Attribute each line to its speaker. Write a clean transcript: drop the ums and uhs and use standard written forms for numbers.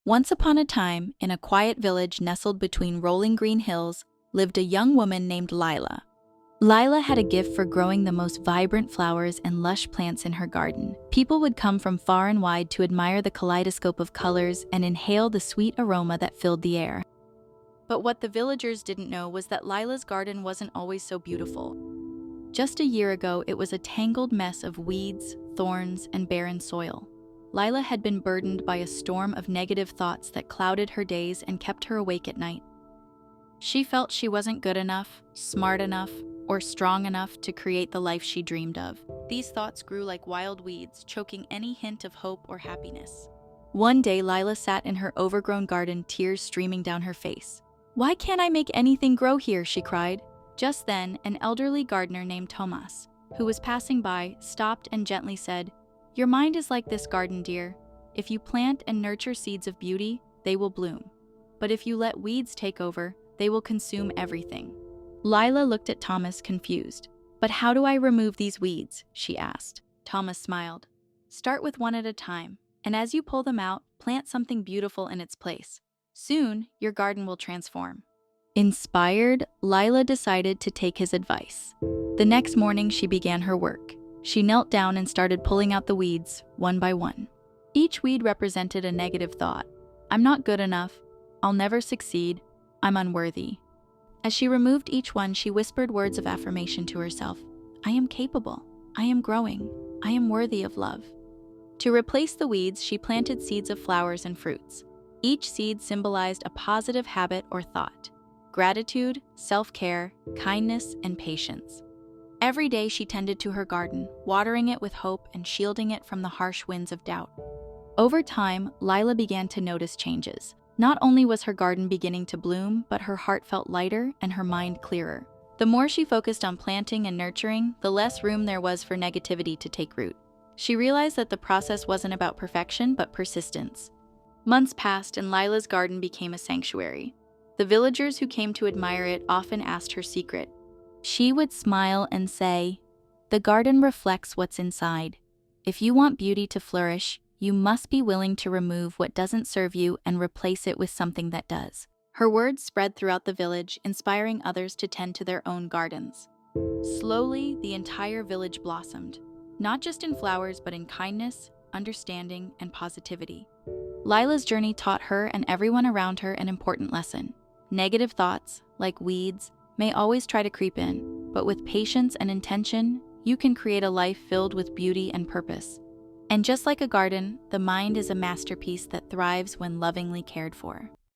Speaker 1: Once upon a time, in a quiet village nestled between rolling green hills, lived a young woman named Lila. Lila had a gift for growing the most vibrant flowers and lush plants in her garden. People would come from far and wide to admire the kaleidoscope of colors and inhale the sweet aroma that filled the air. But what the villagers didn't know was that Lila's garden wasn't always so beautiful. Just a year ago, it was a tangled mess of weeds, thorns, and barren soil. Lila had been burdened by a storm of negative thoughts that clouded her days and kept her awake at night. She felt she wasn't good enough, smart enough, or strong enough to create the life she dreamed of. These thoughts grew like wild weeds, choking any hint of hope or happiness. One day, Lila sat in her overgrown garden, tears streaming down her face. "Why can't I make anything grow here?" she cried. Just then, an elderly gardener named Thomas, who was passing by, stopped and gently said, "Your mind is like this garden, dear. If you plant and nurture seeds of beauty, they will bloom. But if you let weeds take over, they will consume everything." Lila looked at Thomas, confused. "But how do I remove these weeds?" she asked. Thomas smiled. "Start with one at a time, and as you pull them out, plant something beautiful in its place. Soon, your garden will transform." Inspired, Lila decided to take his advice. The next morning, she began her work. She knelt down and started pulling out the weeds, one by one. Each weed represented a negative thought. "I'm not good enough. I'll never succeed. I'm unworthy." As she removed each one, she whispered words of affirmation to herself. "I am capable. I am growing. I am worthy of love." To replace the weeds, she planted seeds of flowers and fruits. Each seed symbolized a positive habit or thought: gratitude, self-care, kindness, and patience. Every day she tended to her garden, watering it with hope and shielding it from the harsh winds of doubt. Over time, Lila began to notice changes. Not only was her garden beginning to bloom, but her heart felt lighter and her mind clearer. The more she focused on planting and nurturing, the less room there was for negativity to take root. She realized that the process wasn't about perfection, but persistence. Months passed and Lila's garden became a sanctuary. The villagers who came to admire it often asked her secret. She would smile and say, "The garden reflects what's inside. If you want beauty to flourish, you must be willing to remove what doesn't serve you and replace it with something that does." Her words spread throughout the village, inspiring others to tend to their own gardens. Slowly, the entire village blossomed, not just in flowers, but in kindness, understanding, and positivity. Lila's journey taught her and everyone around her an important lesson. Negative thoughts, like weeds, may always try to creep in, but with patience and intention, you can create a life filled with beauty and purpose. And just like a garden, the mind is a masterpiece that thrives when lovingly cared for.